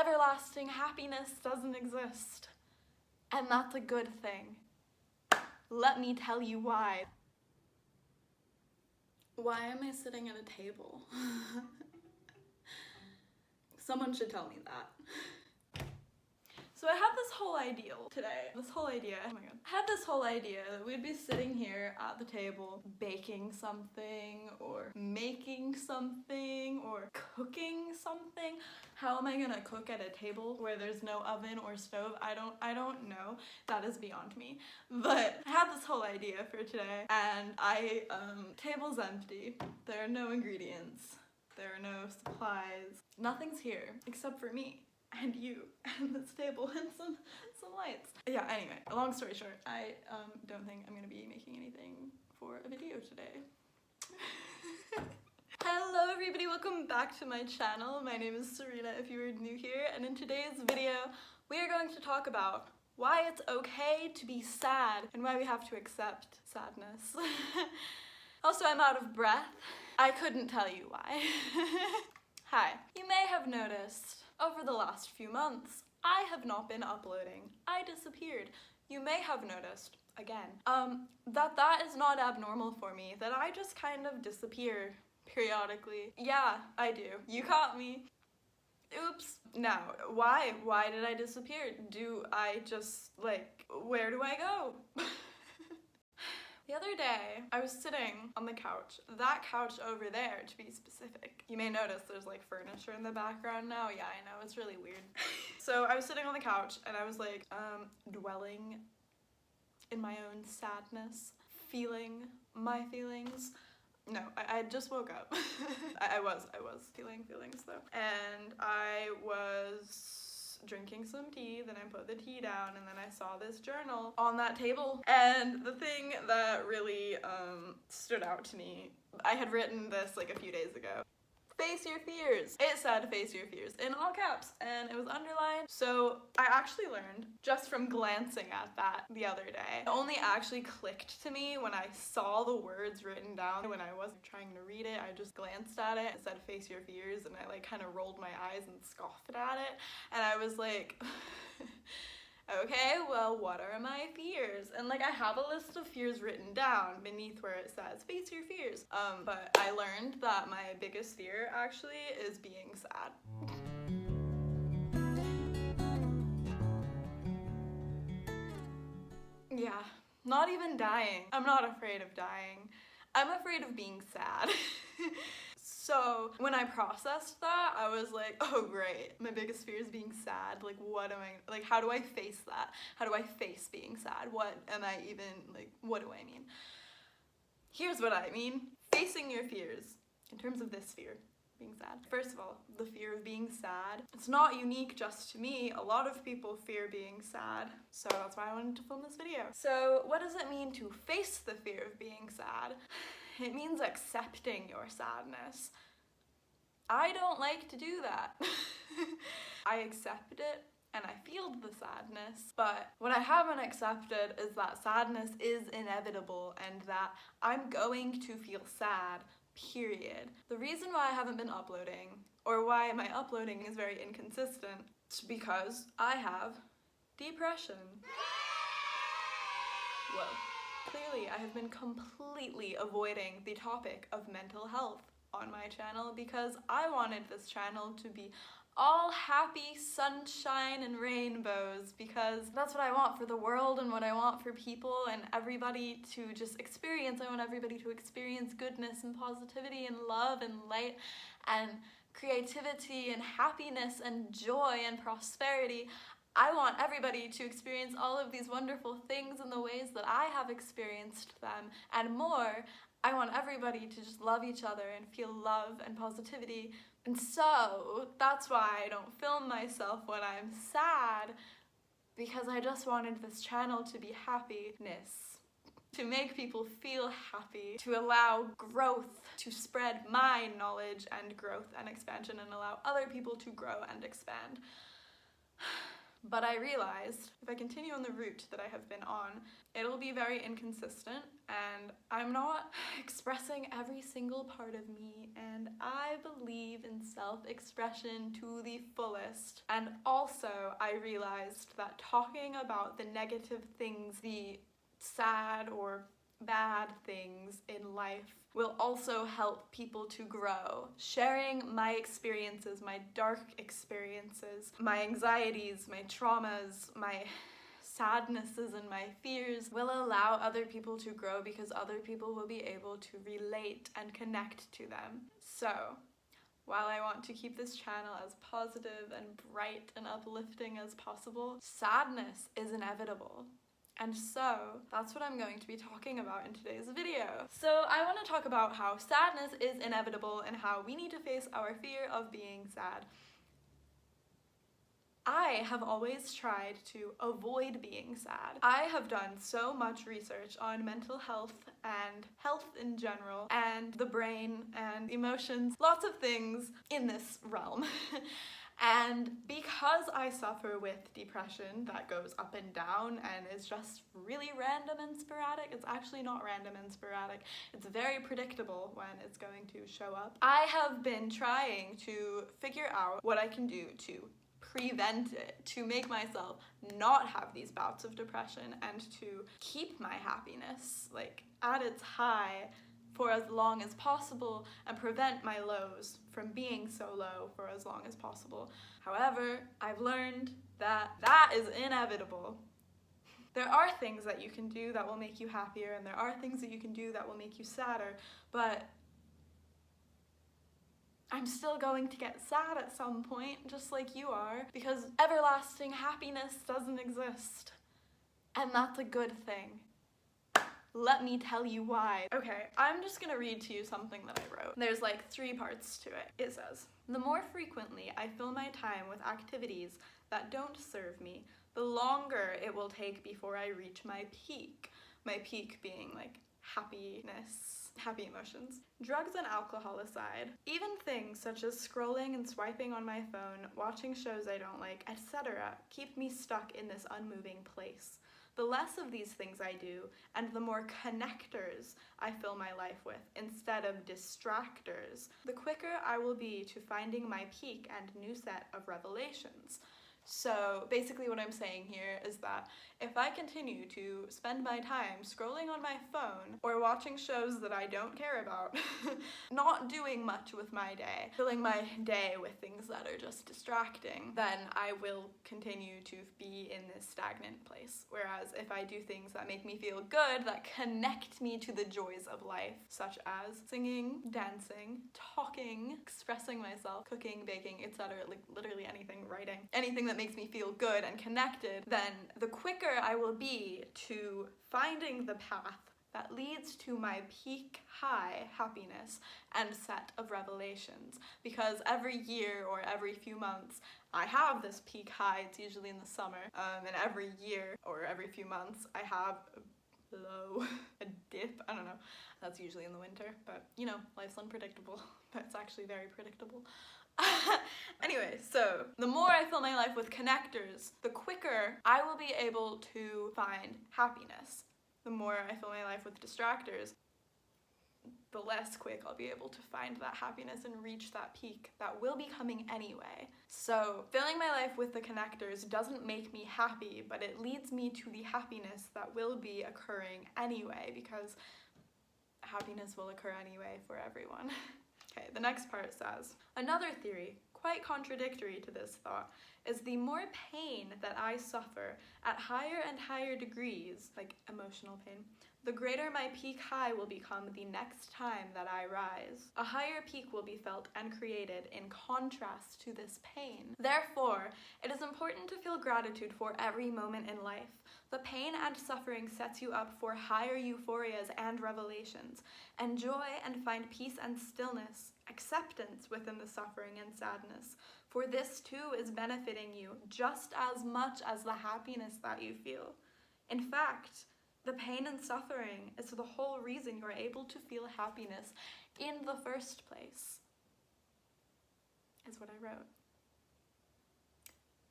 everlasting happiness doesn't exist. And that's a good thing. Let me tell you why. Why am I sitting at a table? Someone should tell me that. So I had this whole idea today. Oh my god. I had this whole idea that we'd be sitting here at the table baking something or making something or cooking something. How am I gonna cook at a table where there's no oven or stove? I don't know. That is beyond me. But I had this whole idea for today, and table's empty. There are no ingredients. There are no supplies. Nothing's here except for me and you and this table and some lights. Yeah, anyway, long story short, I don't think I'm gonna be making anything for a video today. Hello everybody, welcome back to my channel. My name is Serena if you are new here, and in today's video we are going to talk about why it's okay to be sad and why we have to accept sadness. Also, I'm out of breath. I couldn't tell you why. Hi. You may have noticed over the last few months, I have not been uploading. I disappeared. You may have noticed, again, that is not abnormal for me, that I just kind of disappear periodically. Yeah, I do. You caught me. Oops. Now, why? Why did I disappear? Do I just, where do I go? The other day, I was sitting on the couch, that couch over there to be specific. You may notice there's furniture in the background now. Yeah, I know, it's really weird. So I was sitting on the couch and I was dwelling in my own sadness, feeling my feelings. No, I just woke up. I was feeling feelings though. And I was drinking some tea, then I put the tea down, and then I saw this journal on that table. And the thing that really stood out to me, I had written this a few days ago. Face your fears. It said face your fears in all caps and it was underlined. So I actually learned just from glancing at that the other day. It only actually clicked to me when I saw the words written down. When I wasn't trying to read it, I just glanced at it. It said face your fears and I kind of rolled my eyes and scoffed at it. And I was like, okay, well, what are my fears? And I have a list of fears written down beneath where it says face your fears. But I learned that my biggest fear actually is being sad. Yeah, not even dying. I'm not afraid of dying. I'm afraid of being sad. So when I processed that, I was like, oh great, my biggest fear is being sad. What am I, how do I face that? How do I face being sad? What am I even, what do I mean? Here's what I mean. Facing your fears, in terms of this fear, being sad. First of all, the fear of being sad. It's not unique just to me. A lot of people fear being sad. So that's why I wanted to film this video. So what does it mean to face the fear of being sad? It means accepting your sadness. I don't like to do that. I accept it and I feel the sadness, but what I haven't accepted is that sadness is inevitable and that I'm going to feel sad, period. The reason why I haven't been uploading, or why my uploading is very inconsistent, is because I have depression. Whoa. Clearly, I have been completely avoiding the topic of mental health on my channel because I wanted this channel to be all happy sunshine and rainbows, because that's what I want for the world and what I want for people and everybody to just experience. I want everybody to experience goodness and positivity and love and light and creativity and happiness and joy and prosperity. I want everybody to experience all of these wonderful things in the ways that I have experienced them and more. I want everybody to just love each other and feel love and positivity. And so that's why I don't film myself when I'm sad, because I just wanted this channel to be happiness, to make people feel happy, to allow growth, to spread my knowledge and growth and expansion and allow other people to grow and expand. But I realized if I continue on the route that I have been on, it'll be very inconsistent and I'm not expressing every single part of me, and I believe in self-expression to the fullest. And I realized that talking about the negative things, the sad or bad things in life, will also help people to grow. Sharing my experiences, my dark experiences, my anxieties, my traumas, my sadnesses and my fears will allow other people to grow, because other people will be able to relate and connect to them. So, while I want to keep this channel as positive and bright and uplifting as possible, sadness is inevitable. And so, that's what I'm going to be talking about in today's video. So, I want to talk about how sadness is inevitable and how we need to face our fear of being sad. I have always tried to avoid being sad. I have done so much research on mental health and health in general, and the brain and emotions, lots of things in this realm. And because I suffer with depression that goes up and down and is just really random and sporadic, it's actually not random and sporadic, it's very predictable when it's going to show up, I have been trying to figure out what I can do to prevent it, to make myself not have these bouts of depression and to keep my happiness like at its high for as long as possible and prevent my lows from being so low for as long as possible. However, I've learned that that is inevitable. There are things that you can do that will make you happier, and there are things that you can do that will make you sadder, but I'm still going to get sad at some point, just like you are, because everlasting happiness doesn't exist. And that's a good thing. Let me tell you why. Okay, I'm just gonna read to you something that I wrote. There's like 3 parts to it. It says, "The more frequently I fill my time with activities that don't serve me, the longer it will take before I reach my peak." My peak being like happiness, happy emotions. Drugs and alcohol aside, even things such as scrolling and swiping on my phone, watching shows I don't like, etc., keep me stuck in this unmoving place. The less of these things I do, and the more connectors I fill my life with instead of distractors, the quicker I will be to finding my peak and new set of revelations. So basically what I'm saying here is that if I continue to spend my time scrolling on my phone or watching shows that I don't care about, not doing much with my day, filling my day with things that are just distracting, then I will continue to be in this stagnant place. Whereas if I do things that make me feel good, that connect me to the joys of life, such as singing, dancing, talking, expressing myself, cooking, baking, etc., like literally anything, writing, anything that makes me feel good and connected, then the quicker I will be to finding the path that leads to my peak high happiness and set of revelations. Because every year or every few months, I have this peak high. It's usually in the summer, and every year or every few months, I have a low, a dip, I don't know. That's usually in the winter, but you know, life's unpredictable, but it's actually very predictable. Anyway, so the more I fill my life with connectors, the quicker I will be able to find happiness. The more I fill my life with distractors, the less quick I'll be able to find that happiness and reach that peak that will be coming anyway. So filling my life with the connectors doesn't make me happy, but it leads me to the happiness that will be occurring anyway, because happiness will occur anyway for everyone. Okay, the next part says, "Another theory, quite contradictory to this thought, is the more pain that I suffer at higher and higher degrees, like emotional pain, the greater my peak high will become the next time that I rise. A higher peak will be felt and created in contrast to this pain. Therefore, it is important to feel gratitude for every moment in life. The pain and suffering sets you up for higher euphorias and revelations. Enjoy and find peace and stillness, acceptance within the suffering and sadness, for this too is benefiting you just as much as the happiness that you feel. In fact, the pain and suffering is the whole reason you're able to feel happiness in the first place," is what I wrote.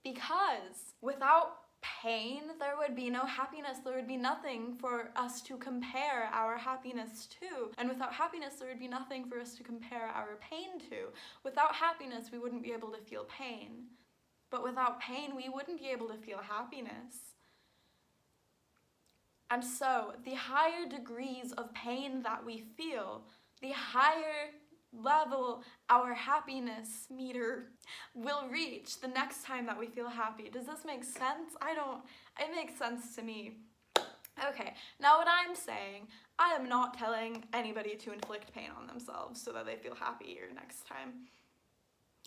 Because without pain, there would be no happiness. There would be nothing for us to compare our happiness to. And without happiness, there would be nothing for us to compare our pain to. Without happiness, we wouldn't be able to feel pain. But without pain, we wouldn't be able to feel happiness. And so, the higher degrees of pain that we feel, the higher level our happiness meter will reach the next time that we feel happy. Does this make sense? It makes sense to me. Okay, now what I'm saying, I am not telling anybody to inflict pain on themselves so that they feel happier next time.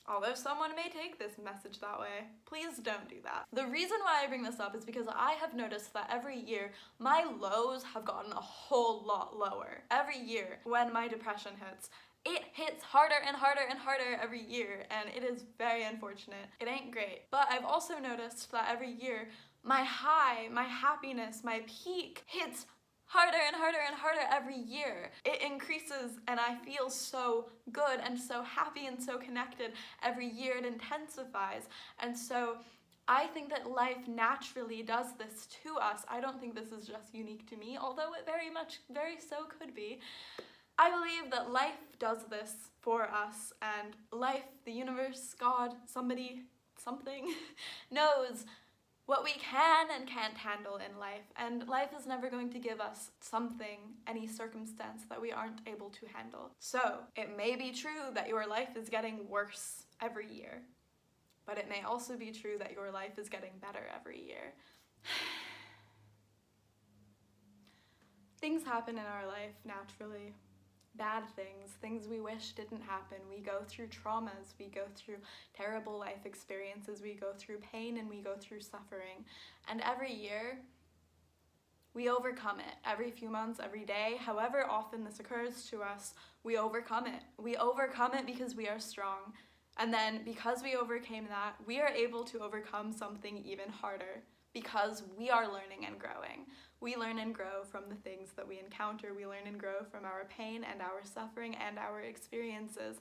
Although someone may take this message that way, please don't do that. The reason why I bring this up is because I have noticed that every year my lows have gotten a whole lot lower. Every year when my depression hits, it hits harder and harder and harder every year, and it is very unfortunate. It ain't great. But I've also noticed that every year my high, my happiness, my peak hits harder and harder and harder every year. It increases and I feel so good and so happy and so connected every year. It intensifies. And so I think that life naturally does this to us. I don't think this is just unique to me, although it very so could be. I believe that life does this for us, and life, the universe, God, somebody, something, knows what we can and can't handle in life, and life is never going to give us something, any circumstance that we aren't able to handle. So, it may be true that your life is getting worse every year, but it may also be true that your life is getting better every year. Things happen in our life naturally. Bad things we wish didn't happen. We go through traumas, we go through terrible life experiences, we go through pain, and we go through suffering. And every year, we overcome it. Every few months, every day, however often this occurs to us, we overcome it. We overcome it because we are strong. And then because we overcame that, we are able to overcome something even harder because we are learning and growing. We learn and grow from the things that we encounter. We learn and grow from our pain and our suffering and our experiences.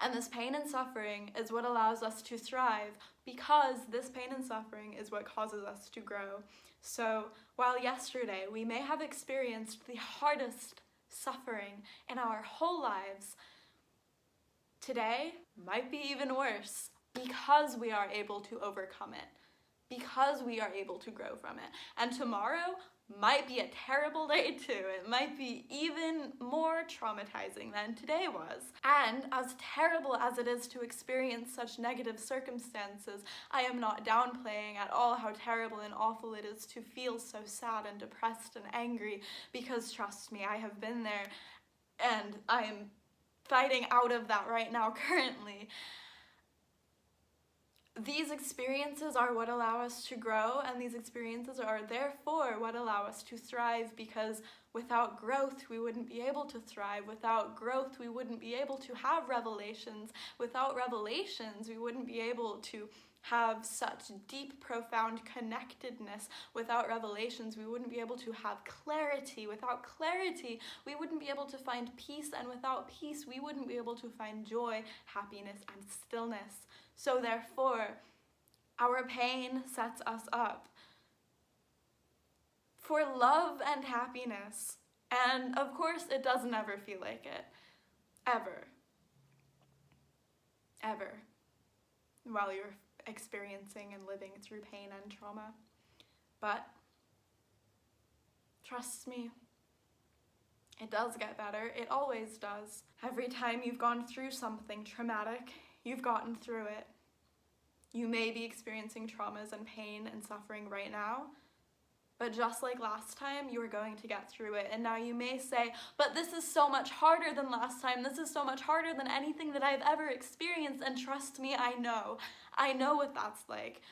And this pain and suffering is what allows us to thrive, because this pain and suffering is what causes us to grow. So while yesterday we may have experienced the hardest suffering in our whole lives, today might be even worse because we are able to overcome it, because we are able to grow from it. And tomorrow might be a terrible day too. It might be even more traumatizing than today was. And as terrible as it is to experience such negative circumstances, I am not downplaying at all how terrible and awful it is to feel so sad and depressed and angry, because trust me, I have been there and I am fighting out of that right now currently. These experiences are what allow us to grow, and these experiences are therefore what allow us to thrive, because without growth we wouldn't be able to thrive. Without growth we wouldn't be able to have revelations. Without revelations we wouldn't be able to have such deep, profound connectedness. Without revelations we wouldn't be able to have clarity. Without clarity we wouldn't be able to find peace, and without peace we wouldn't be able to find joy, happiness, and stillness. So therefore, our pain sets us up for love and happiness. And of course, it does never feel like it. Ever. Ever. While you're experiencing and living through pain and trauma. But trust me, it does get better. It always does. Every time you've gone through something traumatic, you've gotten through it. You may be experiencing traumas and pain and suffering right now, but just like last time, you are going to get through it. And now you may say, but this is so much harder than last time. This is so much harder than anything that I've ever experienced. And trust me, I know. I know what that's like.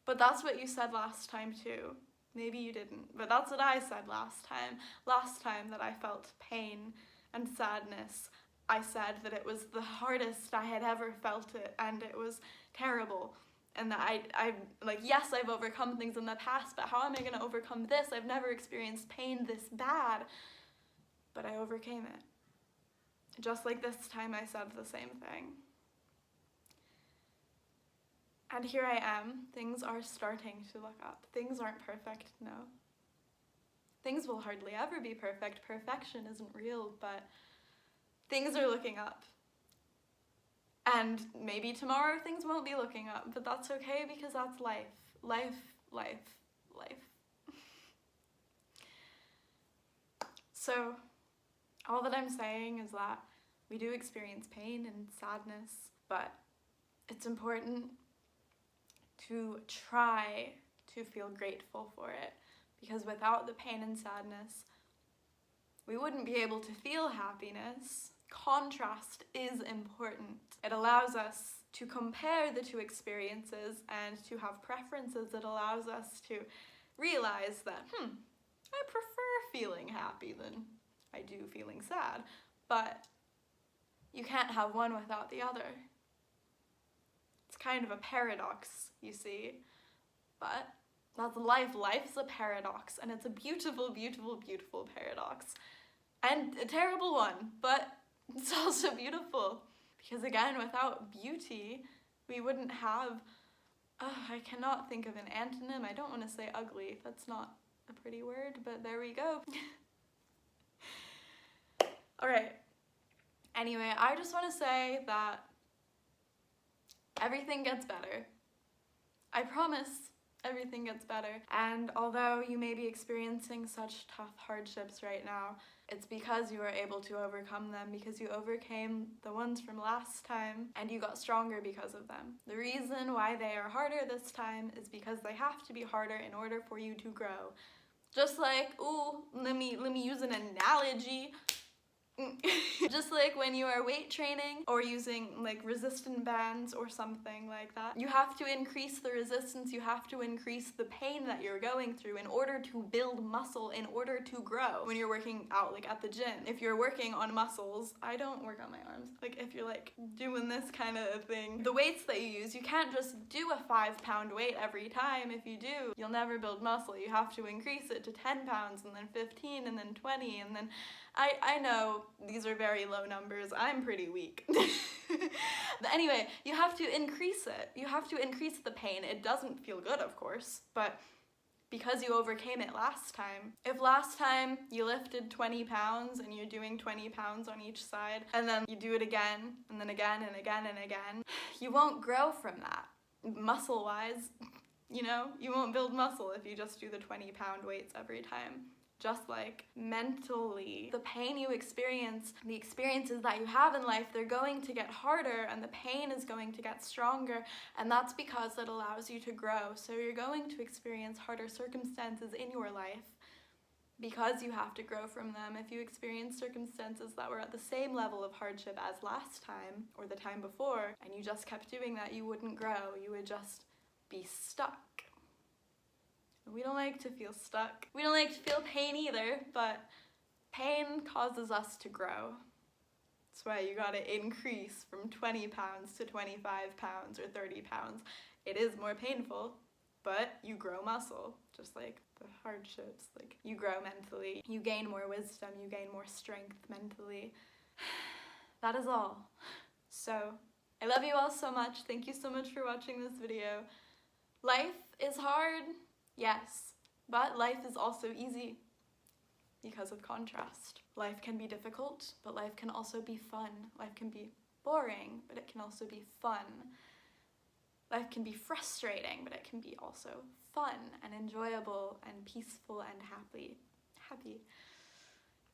But that's what you said last time too. Maybe you didn't, but that's what I said last time. Last time that I felt pain and sadness, I said that it was the hardest I had ever felt it, and it was terrible. And that I like, yes, I've overcome things in the past, but how am I going to overcome this? I've never experienced pain this bad, but I overcame it. Just like this time I said the same thing. And here I am. Things are starting to look up. Things aren't perfect, no. Things will hardly ever be perfect. Perfection isn't real, but things are looking up. And maybe tomorrow things won't be looking up, but that's okay because that's life. Life, life, life. So, all that I'm saying is that we do experience pain and sadness, but it's important to try to feel grateful for it, because without the pain and sadness, we wouldn't be able to feel happiness. Contrast is important. It allows us to compare the two experiences and to have preferences. It allows us to realize that, I prefer feeling happy than I do feeling sad, but you can't have one without the other. It's kind of a paradox, you see, but that's life. Life's a paradox, and it's a beautiful, beautiful, beautiful paradox. And a terrible one, but it's also beautiful. Because again, without beauty, we wouldn't have, I cannot think of an antonym. I don't want to say ugly. That's not a pretty word, but there we go. Alright. Anyway, I just want to say that everything gets better. I promise everything gets better. And although you may be experiencing such tough hardships right now, it's because you were able to overcome them, because you overcame the ones from last time and you got stronger because of them. The reason why they are harder this time is because they have to be harder in order for you to grow. Just like, let me use an analogy. Just like when you are weight training or using like resistance bands or something like that, you have to increase the resistance, you have to increase the pain that you're going through in order to build muscle, in order to grow. When you're working out like at the gym, if you're working on muscles, I don't work on my arms, like if you're like doing this kind of thing, the weights that you use, you can't just do a 5-pound weight every time. If you do, you'll never build muscle. You have to increase it to 10 pounds and then 15 and then 20 and then I know these are very low numbers. I'm pretty weak. But anyway, you have to increase it. You have to increase the pain. It doesn't feel good, of course, but because you overcame it last time. If last time you lifted 20 pounds and you're doing 20 pounds on each side, and then you do it again, and then again, and again, and again, you won't grow from that. Muscle-wise, you know, you won't build muscle if you just do the 20-pound weights every time. Just like mentally, the pain you experience, the experiences that you have in life, they're going to get harder and the pain is going to get stronger, and that's because it allows you to grow. So you're going to experience harder circumstances in your life because you have to grow from them. If you experience circumstances that were at the same level of hardship as last time or the time before, and you just kept doing that, you wouldn't grow. You would just be stuck. We don't like to feel stuck. We don't like to feel pain either, but pain causes us to grow. That's why you gotta increase from 20 pounds to 25 pounds or 30 pounds. It is more painful, but you grow muscle, just like the hardships. Like, you grow mentally, you gain more wisdom, you gain more strength mentally. That is all. So, I love you all so much. Thank you so much for watching this video. Life is hard. Yes, but life is also easy because of contrast. Life can be difficult, but life can also be fun. Life can be boring, but it can also be fun. Life can be frustrating, but it can be also fun and enjoyable and peaceful and happy.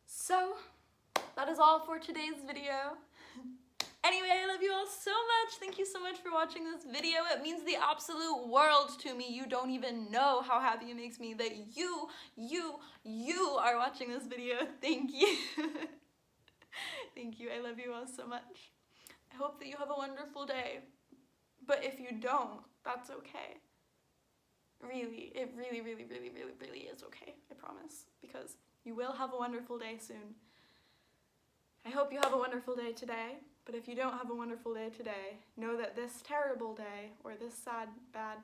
So, that is all for today's video. Anyway, I love you all so much. Thank you so much for watching this video. It means the absolute world to me. You don't even know how happy it makes me that you are watching this video. Thank you. Thank you. I love you all so much. I hope that you have a wonderful day. But if you don't, that's okay. Really, it really, really, really, really, really is okay. I promise. Because you will have a wonderful day soon. I hope you have a wonderful day today. But if you don't have a wonderful day today, know that this terrible day, or this sad, bad,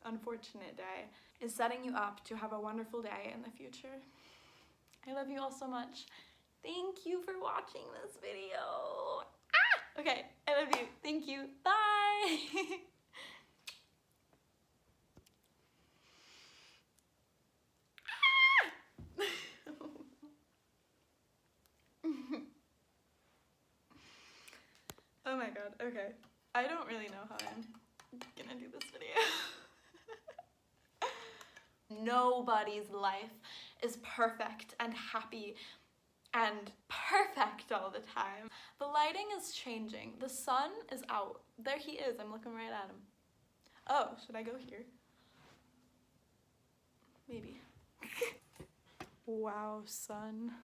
unfortunate day, is setting you up to have a wonderful day in the future. I love you all so much. Thank you for watching this video. Ah! Okay, I love you. Thank you. Bye! Oh my god. god, okay. I don't really know how I'm gonna do this video. Nobody's life is perfect and happy and perfect all the time. The lighting is changing. The sun is out. There he is. I'm looking right at him. Oh, should I go here? Maybe. Wow, sun.